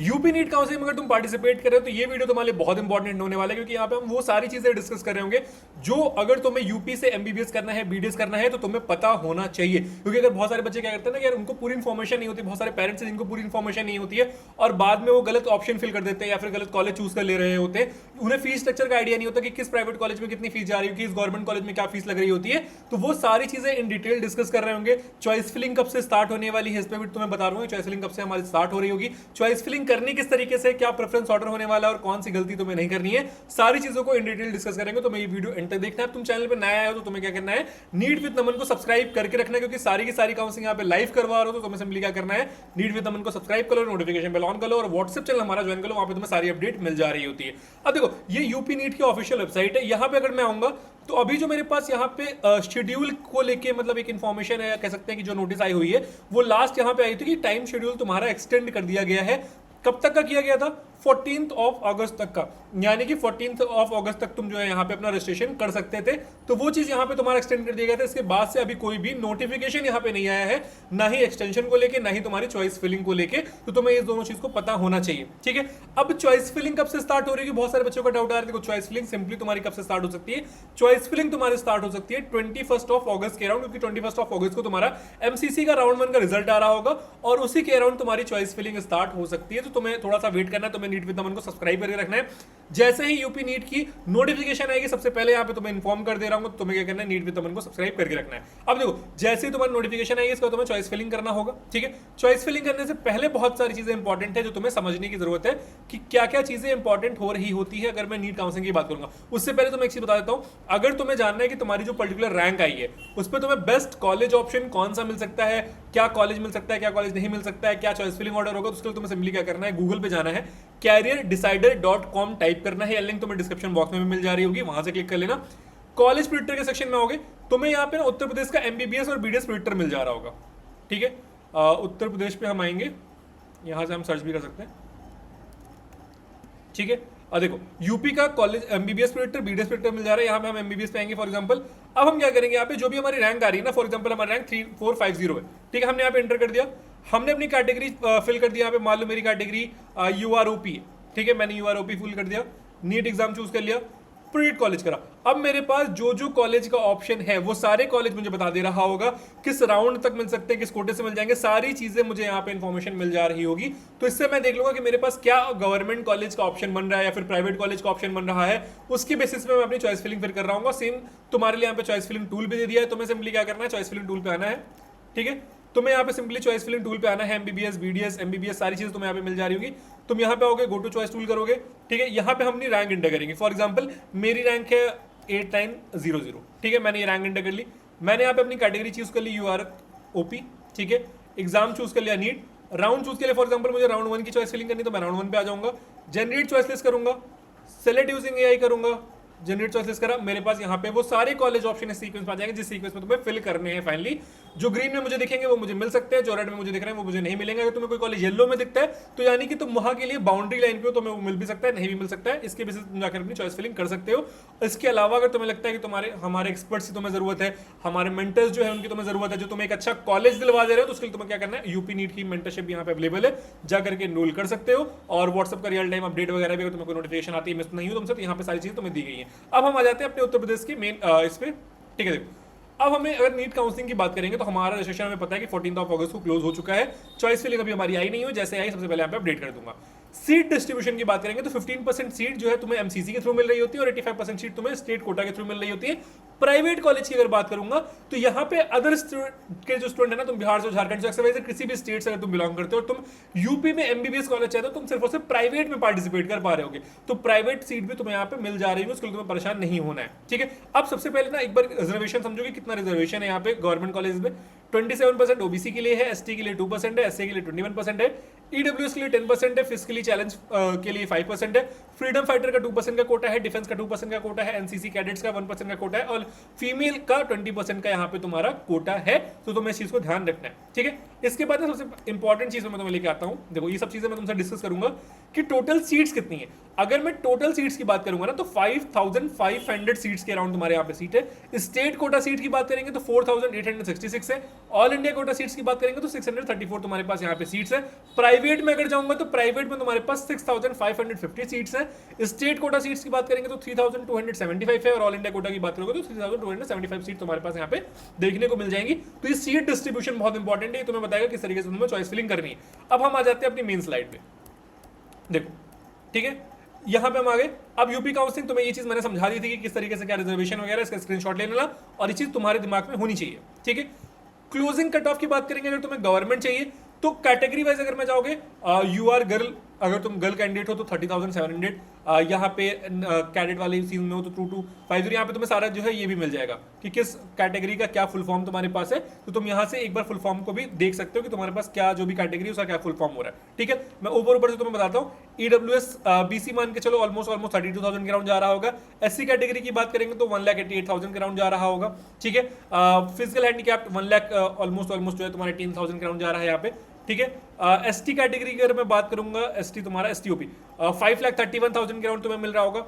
UP NEET counselling में अगर तुम पार्टिसिपेट कर रहे हो तो ये वीडियो तुम्हारे लिए बहुत इंपॉर्टेंट होने वाला है, क्योंकि यहाँ पे हम वो सारी चीजें डिस्कस कर रहे होंगे जो अगर तुम्हें यूपी से एमबीबीएस करना है, बीडीएस करना है, तो तुम्हें पता होना चाहिए। क्योंकि अगर बहुत सारे बच्चे क्या करते हैं ना यार, उनको पूरी इन्फॉर्मेशन नहीं होती, बहुत सारे पेरेंट्स जिनको पूरी इन्फॉर्मेशन नहीं होती है और बाद में वो गलत ऑप्शन फिल कर देते हैं या फिर गलत कॉलेज चूज कर ले रहे होते हैं। उन्हें फीस स्ट्रक्चर का आइडिया नहीं होता कि किस प्राइवेट कॉलेज में कितनी फीस जा रही है, किस गवर्नमेंट कॉलेज में क्या फीस लग रही होती है। तो वो सारी चीजें इन डिटेल डिस्कस कर रहे होंगे। चॉइस फिलिंग कब से स्टार्ट होने वाली है इस पर भी तुम्हें बता रहा हूँ। चॉइस फिलिंग कब से हमारी स्टार्ट हो रही होगी, चॉइस फिलिंग करनी किस तरीके से, क्या प्रेफरेंस ऑर्डर होने वाला है और कौन सी गलती तुम्हें नहीं करनी है, सारी चीजों को इन डिटेल डिस्कस करेंगे। तो मैं ये वीडियो एंड तक देखना है। तुम चैनल पे नया आए हो तो तुम्हें क्या करना है, नीट विद नमन को सब्सक्राइब करके रखना है, क्योंकि सारी की सारी काउंसलिंग यहाँ पे लाइव करवा रहा हो। तो तुम्हें सिंपली क्या करना है, नीट विद नमन को सब्सक्राइब करो, नोटिफिकेशन बेल ऑन करो और व्हाट्सएप चैनल हमारा ज्वाइन करो, वहां पे तुम्हें सारी अपडेट मिल जा रही होती है। अब देखो, ये यूपी नीट की ऑफिशियल वेबसाइट है। यहाँ पे अगर मैं आऊंगा तो अभी जो मेरे पास यहाँ पे शेड्यूल को लेके मतलब एक इन्फॉर्मेशन है, कह सकते हैं कि जो नोटिस आई हुई है वो लास्ट यहाँ पे आई थी कि टाइम शेड्यूल तुम्हारा एक्सटेंड कर दिया गया है। कब तक का किया गया था, 14th ऑफ अगस्त तक का, यानी कि 14th ऑफ अगस्त तक तुम जो है यहाँ पे अपना रजिस्ट्रेशन कर सकते थे। तो वो चीज यहाँ पे तुम्हारा एक्सटेंड कर दिया गया था। इसके बाद से अभी कोई भी नोटिफिकेशन यहाँ पे नहीं आया है, ना ही एक्सटेंशन को लेके, ना ही तुम्हारी चॉइस फिलिंग को लेके। तो तुम्हें ये दोनों चीज को पता होना चाहिए, ठीक है। अब चॉइस फिलिंग कब से स्टार्ट हो रही है, बहुत सारे बच्चों का डाउट आ रहा है। देखो, चॉइस फिलिंग सिंपली तुम्हारी कब से स्टार्ट हो सकती है, चॉइस फिलिंग तुम्हारी स्टार्ट हो सकती है 21 ऑफ अगस्त के अराउंड, क्योंकि 21 ऑफ अगस्त को तुम्हारा एमसीसी का राउंड 1 का रिजल्ट आ रहा होगा और उसी के अराउंड तुम्हारी चॉइस फिलिंग स्टार्ट हो सकती है। तो तुम्हें थोड़ा सा वेट करना है, तुम्हें नीट विद नमन को सब्सक्राइब करके रखना है। जैसे ही यूपी नीट की नोटिफिकेशन आएगी सबसे पहले यहाँ पे तुम्हें इन्फॉर्म कर दे रहा हूँ, तो तुम्हें क्या करना है, नीट विद नमन को सब्सक्राइब करके रखना है। अब देखो, जैसे ही तुम्हारी नोटिफिकेशन आएगी इसका तुम्हें चॉइस फिलिंग करना होगा, ठीक है। चॉइस फिलिंग करने से पहले बहुत सारी चीजें इंपॉर्टेंट है जो तुम्हें समझने की जरूरत है कि क्या क्या चीजें इंपॉर्टेंट हो रही होती है। अगर मैं नीट काउंसलिंग की बात करूंगा उससे पहले तुम्हें एक चीज बता देता हूं। अगर तुम्हें जानना है कि तुम्हारी जो पर्टिकुलर रैंक आई है उस पर तुम्हें बेस्ट कॉलेज ऑप्शन कौन सा मिल सकता है, क्या कॉलेज मिल सकता है, क्या कॉलेज नहीं मिल सकता है, क्या चॉइस फिलिंग ऑर्डर होगा, तो उसके लिए तुम्हें सिंपली क्या करना है, गूगल पे जाना है, careerdidecider.com टाइप करना है। लिंक तुम्हें डिस्क्रिप्शन बॉक्स में भी मिल जा रही होगी, वहां से क्लिक कर लेना। कॉलेज प्रिडिक्टर के सेक्शन में होगे, तुम्हें यहाँ पे ना उत्तर प्रदेश का एमबीबीएस और बीडीएस प्रिडिक्टर मिल जा रहा होगा, ठीक है। उत्तर प्रदेश पे हम आएंगे, यहां से हम सर्च भी कर सकते हैं, ठीक है। देखो, यूपी का college MBBS predictor, BDS predictor मिल जा रहा है। यहाँ पे हम एमबीबीएस पे आएंगे फॉर एग्जांपल। अब हम क्या करेंगे, यहाँ पे जो भी हमारी रैंक आ रही है ना, फॉर एग्जांपल हमारी रैंक 3450 है, ठीक है। हमने यहाँ पे एंटर कर दिया, हमने अपनी कैटेगरी फिल कर दिया। यहाँ पे मान लो मेरी कैटेगरी यूआरओपी है, ठीक है। मैंने यूआरओपी फिल कर दिया, नीट एग्जाम चूज कर लिया, प्रीट कॉलेज करा। अब मेरे पास जो जो कॉलेज का ऑप्शन है वो सारे कॉलेज मुझे बता दे रहा होगा, किस राउंड तक मिल सकते हैं, किस कोटे से मिल जाएंगे, सारी चीजें मुझे यहाँ पे इंफॉर्मेशन मिल जा रही होगी। तो इससे मैं देख लूंगा कि मेरे पास क्या गवर्नमेंट कॉलेज का ऑप्शन बन रहा है या फिर प्राइवेट कॉलेज का ऑप्शन बन रहा है। उसके बेसिस पे मैं अपनी चॉइस फिलिंग फिर कर रहा हूँ। सेम तुम्हारे लिए यहाँ पे चॉइस फिलिंग टूल भी दे दिया है। तुम्हें सिंपली क्या करना है, चॉइस फिलिंग टूल पे आना है, ठीक है। तुम्हें यहाँ पे सिंपली चॉइस फिलिंग टूल पे आना है, एमबीबीएस, बीडीएस, एमबीबीएस सारी चीजें तुम्हें यहाँ पे मिल जा रही होगी। तुम यहाँ पे आओगे, गो टू चॉइस टूल करोगे, ठीक है। यहाँ पे हम अपनी रैंक इंटर करेंगे। फॉर एग्जांपल मेरी रैंक है 8900, ठीक है। मैंने ये रैंक इंटर कर ली। मैंने यहाँ पे अपनी कैटेगरी चूज कर ली यूआरओपी, ठीक है। एग्जाम चूज कर लिया नीट, राउंड चूज के लिए फॉर एग्जांपल मुझे राउंड 1 की चॉइस फिलिंग करनी, तो मैं राउंड 1 पे आ जाऊंगा। जनरेट चॉइस लिस्ट करूंगा, सेलेक्ट यूजिंग एआई करूंगा, जनरेट चॉइस लिस्ट करा। मेरे पास यहाँ पे वो सारे कॉलेज ऑप्शन इस सीक्वेंस में आ जाएंगे जिस सीक्वेंस में तुम्हें फिल करने हैं। फाइनली जो ग्रीन में मुझे दिखेंगे वो मुझे मिल सकते हैं, जो रेड में मुझे दिख रहे हैं वो मुझे नहीं मिलेंगे। अगर तुम्हें कोई कॉलेज येलो में दिखता है तो यानी कि तुम वहां के लिए बाउंड्री लाइन पे हो, तुम्हें वो मिल भी सकता है, नहीं भी मिल सकता है। इसके बेसिस तुम जाकर अपनी चॉइस फिलिंग कर सकते हो। इसके अलावा अगर तुम्हें लगता है कि तुम्हारे हमारे एक्सपर्ट्स की तुम्हें जरूरत है, हमारे मेंटर्स जो है उनकी तुम्हें जरूरत है, जो तुम्हें एक अच्छा कॉलेज दिलवा दे रहे हो, तो उसके लिए तुम्हें क्या करना है, यूपी नीट की मेंटरशिप यहाँ पे अवेलेबल है, जाकर के एनरोल कर सकते हो। और व्हाट्सएप का रियल टाइम अपडेट वगैरह भी अगर तुम्हें कोई नोटिफिकेशन आती है मिस नहीं हो तुमसे, तो यहाँ पे सारी चीजें तुम्हें दी गई है। अब हम आ जाते हैं अपने उत्तर प्रदेश की मेन इस पे, ठीक है। देखो, अब हमें अगर नीट काउंसलिंग की बात करेंगे तो हमारा रजिस्ट्रेशन हमें पता है कि 14 ऑफ अगस्त को क्लोज हो चुका है। चॉइस फिलिंग अभी हमारी आई नहीं हो, जैसे आई सबसे पहले यहाँ पे अपडेट कर दूंगा। सीट डिस्ट्रीब्यूशन की बात करेंगे तो 15% सीट जो है तुम्हें एमसीसी के थ्रू मिल रही होती है और 85% सीट तुम्हें स्टेट कोटा के थ्रू मिल रही होती है। प्राइवेट कॉलेज की अगर बात करूंगा तो यहाँ पे अदर के जो स्टूडेंट है ना, तुम बिहार से, झारखंड से, किसी भी स्टेट से अगर तुम बिलोंग करते हो और तुम यूपी में एमबीबीएस कॉलेज चाहते हो, तुम सिर्फ और सिर्फ प्राइवेट में पार्टिसिपेट कर पा रहे होगे, तो प्राइवेट सीट भी तुम्हें यहाँ पे मिल जा रही है, उसके लिए तुम्हें परेशान नहीं होना है, ठीक है। अब सबसे पहले ना एक बार रिजर्वेशन समझोगे, कितना रिजर्वेशन है यहाँ पे गवर्नमेंट कॉलेज में। 27% ओबीसी के लिए है, एसटी के लिए 2% है, एससी के लिए 21% है, ईडब्ल्यूएस के लिए 10% है, फिजिकली चैलेंज के लिए 5% है, फ्रीडम फाइटर का 2% का कोटा है, डिफेंस का 2% का कोटा है, एनसीसी कैडेट्स का 1% का कोटा है और फीमेल का 20% का यहाँ पे तुम्हारा कोटा है। तो तुम्हें इस चीज को ध्यान रखना है, ठीक है। इसके बाद सबसे इंपॉर्टेंट चीज मैं तुम्हें लेके आता हूँ। देखो, ये सब चीजें मैं तुमसे डिस्कस करूंगा कि टोटल सीट्स कितनी है। अगर मैं टोटल सीट्स की बात करूंगा ना तो 5500 सीट्स के अराउंड तुम्हारे यहाँ पे सीट है। स्टेट कोटा सीट की बात करेंगे तो 4866 है। ऑल इंडिया कोटा सीट्स की बात करेंगे तो 634 तुम्हारे पास यहाँ पे सीट्स है। प्राइवेट में अगर जाऊंगा तो प्राइवेट में तुम्हारे तुम्हारे पास 6550 सीट्स हैं। स्टेट कोटा सीट्स की बात करेंगे तो 3275 है, और ऑल इंडिया कोटा की बात करोगे तो 3275 सीट तुम्हारे पास यहाँ पे देखने को मिल जाएंगी। तो ये सीट डिस्ट्रीब्यूशन बहुत इंपॉर्टेंट है, तुम्हें बताएगा किस तरीके से तुम्हें चॉइस फिलिंग करनी है। अब हम आ जाते हैं अपनी मेन स्लाइड पे, देखो ठीक है, यहां पे हम आ गए। अब यूपी काउंसलिंग, तुम्हें ये चीज मैंने समझा दी थी कि किस तरीके से क्या रिजर्वेशन वगैरह, इसका स्क्रीनशॉट ले लेना और ये चीज तुम्हारे दिमाग में होनी चाहिए, ठीक है। क्लोजिंग कट ऑफ की बात करेंगे, अगर तुम्हें गवर्नमेंट चाहिए तो कैटेगरी वाइज अगर मैं जाओगे, यू आर गर्ल, अगर तुम गर्ल कैंडिडेट हो तो 30,700, यहाँ पे कैडेट वाले सीजन में हो तो 2250, यहाँ पे तुम्हें सारा जो है ये भी मिल जाएगा कि किस कैटेगरी का क्या फुल फॉर्म तुम्हारे पास है। तो तुम यहाँ से एक बार फुल फॉर्म को भी देख सकते हो कि तुम्हारे पास क्या जो भी कैटेगरी है उसका क्या फुल फॉर्म हो रहा है, ठीक है। मैं ऊपर से तुम्हें बताता हूँ। ईडब्ल्यूएस बीसी मान के चलो ऑलमोस्ट 32,000 के राउंड जा रहा होगा। एससी कैटेगरी की बात करेंगे तो 1,88,000 के राउंड जा रहा होगा, ठीक है। फिजिकल हैंडीकैप्ड 1 लाख ऑलमोस्ट जो है तुम्हारे 18,000 के राउंड जा रहा है यहाँ पे, ठीक है। एसटी कैटेगरी की अगर मैं बात करूंगा, एसटी तुम्हारा एसटीओपी 5,31,000 के राउंड तुम्हें मिल रहा होगा।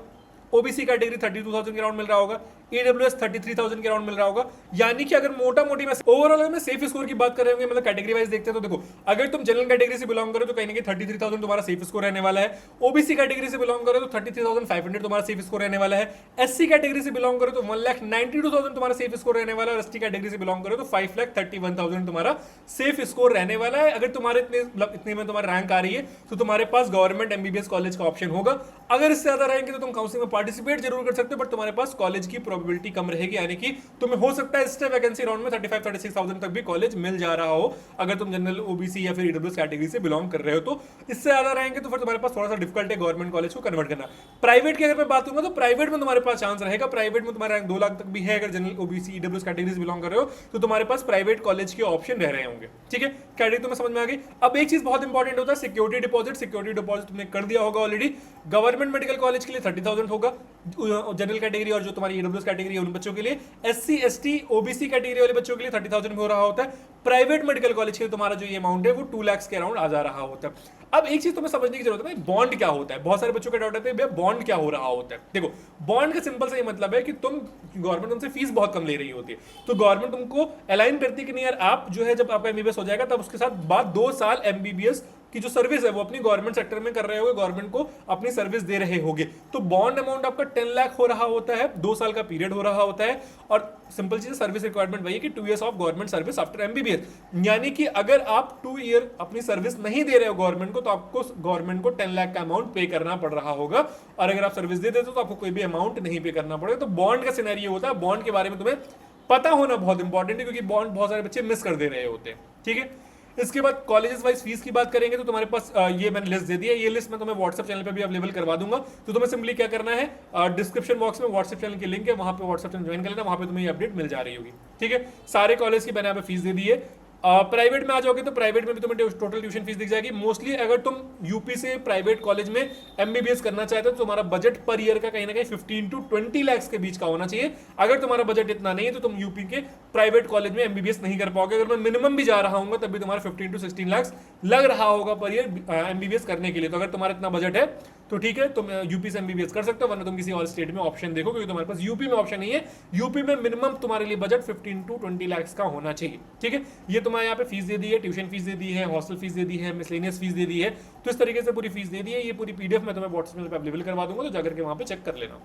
ओबीसी कैटेगरी 32,000 के राउंड मिल रहा होगा। ईडब्ल्यूएस 33,000 के राउंड मिल रहा होगा। यानी कि अगर मोटा मोटी मैं ओवरऑल अगर मैं सेफ स्कोर की बात कर रहे होंगे, मतलब कैटेगरी वाइज देखते हैं तो देखो, अगर तुम जनरल कैटेगरी से बिलोंग करो तो कहीं ना कहीं 33,000 तुम्हारा सेफ स्कोर रहने वाला है। ओबीसी कैटेगरी से बिलोंग करो तो 33,500 तुम्हारा सेफ स्कोर रहने वाला है। एससी कैटेगरी से बिलोंग करो तो 1,92,000 तुम्हारा सेफ स्कोर रहने वाला है। और एसटी कैटेगरी से बिलोंग करो तो 5,31,000 तुम्हारा सेफ स्कोर रहने वाला है। अगर तुम्हारे इतने में तुम्हारा रैंक आ रही है तो तुम्हारे पास गवर्नमेंट एमबीबीएस कॉलेज का ऑप्शन होगा। अगर इससे ज्यादा रहेंगे तो तुम काउंसलिंग में पार्टिसिपेट जरूर कर सकते हो, बट तुम्हारे पास कॉलेज की प्रोबेबिलिटी कम रहेगी, यानी कि तुम्हें हो सकता है इस वैकेंसी राउंड में 35-36,000 तक भी कॉलेज मिल जा रहा हो, अगर तुम जनरल ओबीसी या फिर ईडब्ल्यूएस कैटेगरी से बिलोंग कर रहे हो। तो इससे ज्यादा रहेंगे तो फिर तुम्हारे पास थोड़ा सा डिफिकल्ट है गवर्नमेंट कॉलेज को कन्वर्ट करना। प्राइवेट की अगर मैं बात करूंगा तो प्राइवेट में तुम्हारे पास चांस रहेगा। प्राइवेट में तुम्हारा रैंक 2 लाख तक भी है, अगर जनरल ओबीसी ईडब्ल्यूएस कैटेगरी से बिलोंग कर रहे हो तो तुम्हारे पास प्राइवेट कॉलेज के ऑप्शन रह रहे होंगे, ठीक है। कैटेगरी तुम्हें समझ में आ गई। अब एक चीज बहुत इंपॉर्टेंट होता है सिक्योरिटी डिपॉजिट। सिक्योरिटी डिपॉजिट तुमने कर दिया होगा ऑलरेडी। गवर्नमेंट मेडिकल कॉलेज के लिए 30,000 होगा जनरल कैटेगरी, और जो तुम्हारी ईडब्ल्यूएस कैटेगरी है उन बच्चों के लिए। एससी एसटी ओबीसी कैटेगरी वाले बच्चों के लिए 30,000 हो रहा होता है। प्राइवेट मेडिकल कॉलेज के लिए तुम्हारा जो ये अमाउंट है वो 2 लाख के अराउंड आ जा रहा होता है। अब एक चीज तुम्हें समझने की जरूरत है, बॉन्ड क्या होता है। बहुत सारे बच्चों का डाउट आता है भैया बॉन्ड क्या हो रहा होता है। देखो, बॉन्ड का सिंपल सा ये मतलब है कि तुम गवर्नमेंट तुमसे फीस बहुत कम ले रही होती है, तो गवर्नमेंट तुमको अलाइन करती है कि नहीं यार, आप जो है जब आपका एमबीबीएस हो जाएगा तब उसके साथ बाद 2 साल एमबीबीएस की जो सर्विस है वो अपनी गवर्नमेंट सेक्टर में कर रहे होगे, गवर्नमेंट को अपनी सर्विस दे रहे होगे। तो बॉन्ड अमाउंट आपका 10 लाख हो रहा होता है, 2 साल का पीरियड हो रहा होता है। और सिंपल चीज सर्विस रिक्वायरमेंट वही है कि 2 years of government service after MBBS. यानी कि अगर आप 2 year अपनी सर्विस नहीं दे रहे हो गवर्नमेंट को, तो आपको गवर्नमेंट को 10 लाख का अमाउंट पे करना पड़ रहा होगा। और अगर आप सर्विस दे देते हो तो आपको कोई भी अमाउंट नहीं पे करना पड़ेगा। तो बॉन्ड का सिनेरियो होता है। बॉन्ड के बारे में तुम्हें पता होना बहुत इंपॉर्टेंट है, क्योंकि बॉन्ड बहुत सारे बच्चे मिस कर दे रहे होते हैं, ठीक है। इसके बाद कॉलेजेस वाइज फीस की बात करेंगे तो तुम्हारे पास ये मैंने लिस्ट दे दी है। ये लिस्ट मैं तुम्हें व्हाट्सएप चैनल पे भी अवेलेबल करवा दूंगा। तो तुम्हें सिंपली क्या करना है, डिस्क्रिप्शन बॉक्स में व्हाट्सएप चैनल की लिंक है, वहां पे व्हाट्सएप चैनल ज्वाइन कर लेना, वहां पे तुम्हें ये अपडेट मिल जा रही होगी, ठीक है। सारे कॉलेज की मैंने यहाँ पे फीस दे दी है। प्राइवेट में आ जाओगे तो प्राइवेट में भी तुम्हें टोटल ट्यूशन फीस दिख जाएगी। मोस्टली अगर तुम यूपी से प्राइवेट कॉलेज में एमबीबीएस करना चाहते हो तो तुम्हारा बजट पर ईयर का कहीं ना कहीं 15 to 20 लाख के बीच का होना चाहिए। अगर तुम्हारा बजट इतना नहीं है तो तुम यूपी के प्राइवेट कॉलेज में एमबीबीएस नहीं कर पाओगे। अगर मैं मिनिमम भी जा रहा हूँ तब भी तुम्हारा 15 to 16 लाख लग रहा होगा पर ईयर एमबीबीएस करने के लिए। तो अगर तुम्हारा इतना बजट है तो ठीक है, तुम यूपी से एमबीबीएस कर सकते हो, वरना तुम किसी और स्टेट में ऑप्शन देखो, क्योंकि तुम्हारे पास यूपी में ऑप्शन नहीं है। यूपी में मिनिमम तुम्हारे लिए बजट 15 to 20 लाख का होना चाहिए, ठीक है। ये तुम्हारे यहाँ पे फीस दे दी है, ट्यूशन फीस दे दी है, हॉस्टल फीस दे दी है, मिसलेनियस फीस दे दी है। तो इस तरीके से पूरी फीस दे दी है। ये पूरी पीडीएफ मैं तुम्हें व्हाट्सएप पे अवेलेबल करवा दूंगा, तो जाकर के वहां पे चेक कर लेना,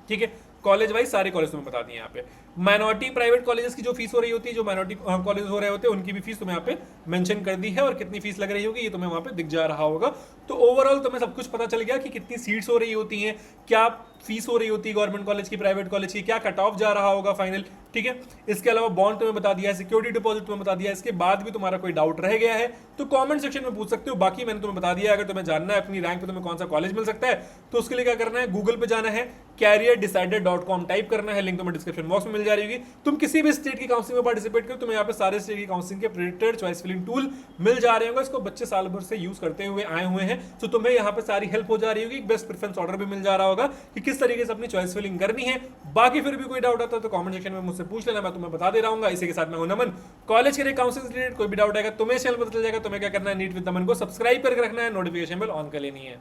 ठीक है। कॉलेज वाइज सारे कॉलेज तुम्हें बता दिए यहाँ पे। माइनॉरिटी प्राइवेट कॉलेजेस की जो फीस हो रही होती है, जो माइनॉरिटी कॉलेज हो रहे होते हैं, उनकी भी फीस तुम्हें यहाँ पे मेंशन कर दी है, और कितनी फीस लग रही होगी ये तुम्हें वहां पे दिख जा रहा होगा। तो ओवरऑल तुम्हें सब कुछ पता चल गया कि कितनी सीट्स हो रही होती हैं, क्या फीस हो रही होती है गवर्नमेंट कॉलेज की, प्राइवेट कॉलेज की, क्या कट ऑफ जा रहा होगा फाइनल, ठीक है। इसके अलावा बॉन्ड तुम्हें बता दिया है, सिक्योरिटी डिपॉजिट तुम्हें बता दिया है। इसके बाद भी तुम्हारा कोई डाउट रह गया है तो कमेंट सेक्शन में पूछ सकते हो। बाकी मैंने तुम्हें बता दिया है, अगर तुम्हें जानना है अपनी रैंक पे तुम्हें कौन सा कॉलेज मिल सकता है तो उसके लिए क्या करना है, गूगल पे जाना है, careerdecided.com टाइप करना है, लिंक तुम्हें डिस्क्रिप्शन बॉक्स में मिल जा रही होगी। तुम किसी भी स्टेट की काउंसलिंग में पार्टिसिपेट करो, तुम्हें यहाँ पे सारे स्टेट की काउंसलिंग के प्रेडिक्टेड चॉइस फिलिंग टूल मिल जा रहे होंगे। इसको बच्चे साल भर से यूज करते हुए आए हुए हैं, तो तुम्हें यहाँ पे सारी हेल्प हो जा रही होगी। बेस्ट प्रेफरेंस ऑर्डर भी मिल जा रहा होगा कि किस तरीके से अपनी चॉइस फिलिंग करनी है। बाकी फिर भी कोई डाउट आता है तो कमेंट सेक्शन में मुझसे पूछ लेना, मैं तुम्हें बता दे रहा हूँ। इसी के साथ मैं हूं नमन। कॉलेज के लिए काउंसलिंग से रिलेटेड कोई भी डाउट आएगा तुम्हें चैनल पता चल जाएगा। तुम्हें क्या करना है, नीट विद नमन को सब्सक्राइब करके रखना है, नोटिफिकेशन बेल ऑन कर लेनी है।